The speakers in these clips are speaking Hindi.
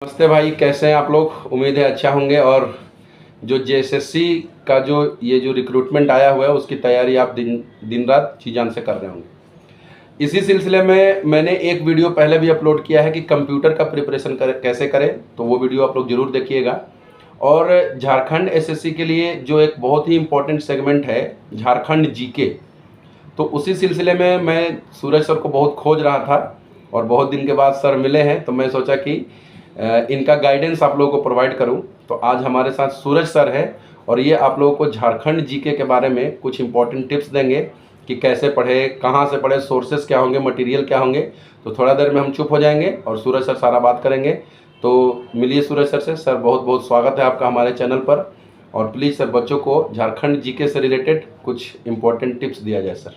नमस्ते भाई, कैसे हैं आप लोग। उम्मीद है अच्छा होंगे। और जो जेएसएससी का जो रिक्रूटमेंट आया हुआ है उसकी तैयारी आप दिन रात जी जान से कर रहे होंगे। इसी सिलसिले में मैंने एक वीडियो पहले भी अपलोड किया है कि कंप्यूटर का प्रिपरेशन कैसे करें, तो वो वीडियो आप लोग ज़रूर देखिएगा। और झारखंड एसएससी के लिए जो एक बहुत ही इम्पोर्टेंट सेगमेंट है झारखंड जीके, तो उसी सिलसिले में मैं सूरज सर को बहुत खोज रहा था और बहुत दिन के बाद सर मिले हैं, तो मैं सोचा कि इनका गाइडेंस आप लोगों को प्रोवाइड करूं। तो आज हमारे साथ सूरज सर है और ये आप लोगों को झारखंड जीके के बारे में कुछ इंपॉर्टेंट टिप्स देंगे कि कैसे पढ़े, कहाँ से पढ़े, सोर्सेस क्या होंगे, मटेरियल क्या होंगे। तो थोड़ा देर में हम चुप हो जाएंगे और सूरज सर सारा बात करेंगे। तो मिलिए सूरज सर से। सर बहुत बहुत स्वागत है आपका हमारे चैनल पर। और प्लीज़ सर बच्चों को झारखंड जीके से रिलेटेड कुछ इंपॉर्टेंट टिप्स दिया जाए सर।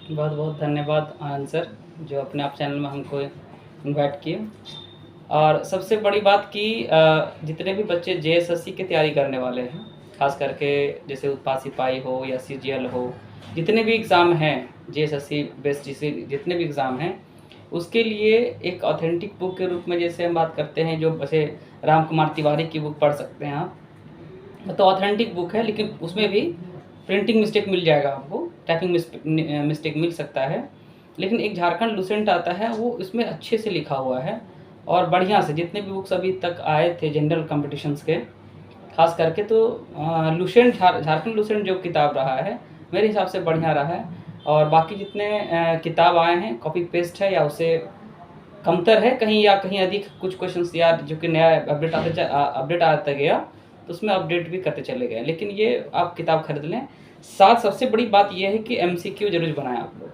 बहुत बहुत धन्यवाद आनंद सर, जो अपने आप चैनल में हमको इनवाइट किए। और सबसे बड़ी बात कि जितने भी बच्चे जेएसएससी की तैयारी करने वाले हैं, खास करके जैसे उत्पाद सिपाही हो या सीजीएल हो, जितने भी एग्ज़ाम हैं जेएसएससी बेस्ड जितने भी एग्ज़ाम हैं, उसके लिए एक ऑथेंटिक बुक के रूप में जैसे हम बात करते हैं, जो जैसे राम कुमार तिवारी की बुक पढ़ सकते हैं आप। तो ऑथेंटिक बुक है, लेकिन उसमें भी प्रिंटिंग मिस्टेक मिल जाएगा आपको, टाइपिंग मिस्टेक मिल सकता है, लेकिन एक झारखंड लुसेंट आता है, वो इसमें अच्छे से लिखा हुआ है और बढ़िया से। जितने भी बुक्स अभी तक आए थे जनरल कॉम्पिटिशन्स के, खास करके तो लुसेंट झारखंड लुसेंट जो किताब रहा है मेरे हिसाब से बढ़िया रहा है। और बाकी जितने किताब आए हैं कॉपी पेस्ट है या उससे कमतर है कहीं या कहीं अधिक कुछ क्वेश्चंस या जो कि नया अपडेट आता गया, तो उसमें अपडेट भी करते चले गए। लेकिन ये आप किताब खरीद लें। साथ सबसे बड़ी बात ये है कि एमसीक्यू जरूर बनाएं आप लोग,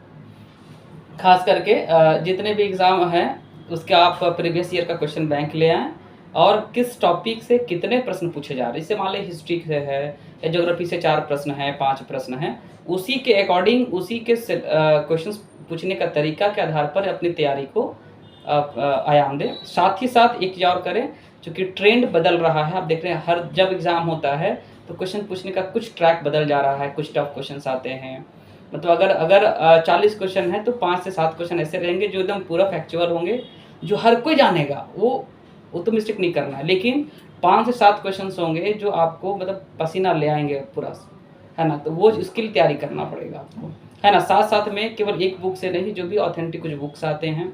खास करके जितने भी एग्ज़ाम हैं उसके आप प्रीवियस ईयर का क्वेश्चन बैंक ले आएँ और किस टॉपिक से कितने प्रश्न पूछे जा रहे हैं। जैसे मान लें हिस्ट्री से है या ज्योग्राफी से 4 प्रश्न हैं, 5 प्रश्न हैं, उसी के अकॉर्डिंग उसी के क्वेश्चन पूछने का तरीका के आधार पर अपनी तैयारी को आयाम दें। साथ ही साथ एक चीज़ और करें, चूँकि ट्रेंड बदल रहा है, आप देख रहे हैं हर जब एग्ज़ाम होता है तो क्वेश्चन पूछने का कुछ ट्रैक बदल जा रहा है, कुछ टफ क्वेश्चन आते हैं। मतलब अगर 40 क्वेश्चन है तो 5 से 7 क्वेश्चन ऐसे रहेंगे जो एकदम पूरा फैक्चुअल होंगे, जो हर कोई जानेगा, वो तो मिस्टेक नहीं करना है। लेकिन 5 से 7 क्वेश्चन होंगे जो आपको मतलब पसीना ले आएंगे पूरा, है ना। तो वो इसके लिए तैयारी करना पड़ेगा आपको, है ना। साथ साथ में केवल एक बुक से नहीं, जो भी ऑथेंटिक कुछ बुक्स आते हैं,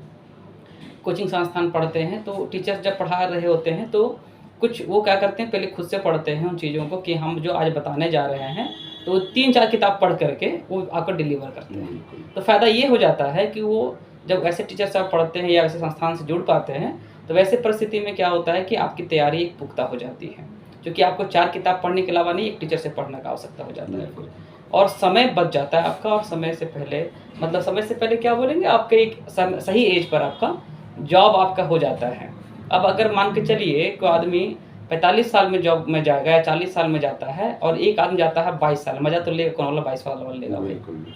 कोचिंग संस्थान पढ़ते हैं, तो टीचर्स जब पढ़ा रहे होते हैं तो कुछ वो क्या करते हैं, पहले खुद से पढ़ते हैं उन चीज़ों को कि हम जो आज बताने जा रहे हैं, तो 3-4 किताब पढ़ करके वो आपको डिलीवर करते हैं। तो फ़ायदा ये हो जाता है कि वो जब ऐसे टीचर साहब पढ़ते हैं या ऐसे संस्थान से जुड़ पाते हैं, तो वैसे परिस्थिति में क्या होता है कि आपकी तैयारी एक पुख्ता हो जाती है, क्योंकि आपको 4 किताब पढ़ने के अलावा नहीं, एक टीचर से पढ़ने का आवश्यकता हो जाता है फिर, और समय बच जाता है आपका। और समय से पहले, मतलब समय से पहले क्या बोलेंगे, आपके एक सही एज पर आपका जॉब आपका हो जाता है। अब अगर मान के चलिए कोई आदमी 45 साल में जॉब में जाएगा या 40 साल में जाता है और एक आदमी जाता है 22 साल, मज़ा तो लेगा कौन वाला 22 वाला लेगा भाई,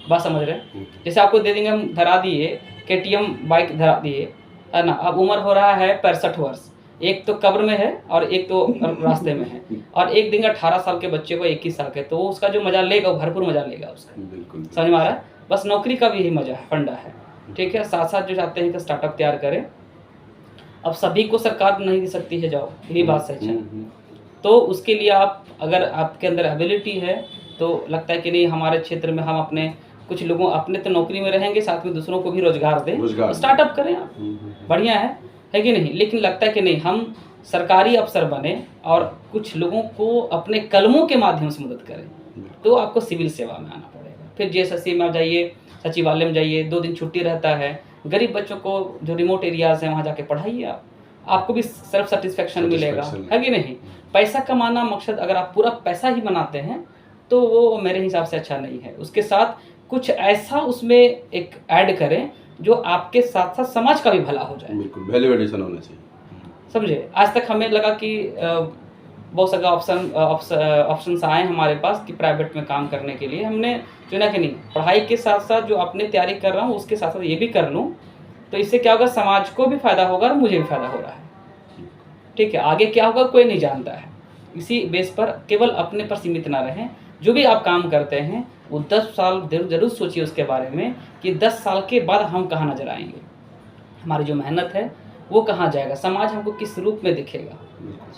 बात समझ रहे हैं। जैसे आपको दे देंगे, हम धरा दिए केटीएम बाइक धरा दिए, है ना। अब उम्र हो रहा है 65 वर्ष, एक तो कब्र में है और एक तो रास्ते में है, और एक देंगे 18 साल के बच्चे को 21 साल के, तो वो उसका जो मज़ा लेगा वो भरपूर मज़ा लेगा उसका, समझ में आ रहा है। बस नौकरी का भी यही मज़ा है, फंडा है, ठीक है। साथ साथ जो चाहते हैं कि स्टार्टअप तैयार करें, अब सभी को सरकार नहीं दे सकती है जॉब, यही बात सच है। तो उसके लिए आप, अगर आपके अंदर एबिलिटी है तो लगता है कि नहीं हमारे क्षेत्र में हम अपने कुछ लोगों, अपने तो नौकरी में रहेंगे, साथ में दूसरों को भी रोजगार दें, तो स्टार्टअप करें आप, बढ़िया है कि नहीं। लेकिन लगता है कि नहीं हम सरकारी अफसर बने और कुछ लोगों को अपने कलमों के माध्यम से मदद करें, तो आपको सिविल सेवा में आना पड़ेगा। फिर जेएसएससी में जाइए, सचिवालय में जाइए, 2 दिन छुट्टी रहता है, गरीब बच्चों को जो रिमोट एरियाज़ हैं वहाँ जाके पढ़ाइए आप, आपको भी सेल्फ सेटिस्फेक्शन मिलेगा, है कि नहीं। पैसा कमाना मकसद, अगर आप पूरा पैसा ही बनाते हैं तो वो मेरे हिसाब से अच्छा नहीं है। उसके साथ कुछ ऐसा उसमें एक ऐड करें जो आपके साथ साथ समाज का भी भला हो जाए, बिल्कुल वैल्यू एडिशन होना चाहिए, समझे। आज तक हमें लगा कि बहुत सारे ऑप्शंस आए हमारे पास कि प्राइवेट में काम करने के लिए, हमने चुना कि नहीं, पढ़ाई के साथ साथ जो अपने तैयारी कर रहा हूँ उसके साथ साथ ये भी कर लूँ, तो इससे क्या होगा, समाज को भी फ़ायदा होगा और मुझे भी फ़ायदा हो रहा है, ठीक है। आगे क्या होगा कोई नहीं जानता है। इसी बेस पर केवल अपने पर सीमित ना रहें, जो भी आप काम करते हैं वो 10 साल जरूर सोचिए उसके बारे में कि 10 साल के बाद हम कहाँ नजर आएंगे। हमारी जो मेहनत है वो कहाँ जाएगा, समाज हमको किस रूप में दिखेगा,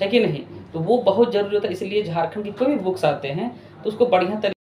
है कि नहीं। तो वो बहुत ज़रूरी होता है, इसलिए झारखंड की कोई भी बुक्स आते हैं तो उसको बढ़िया तरीके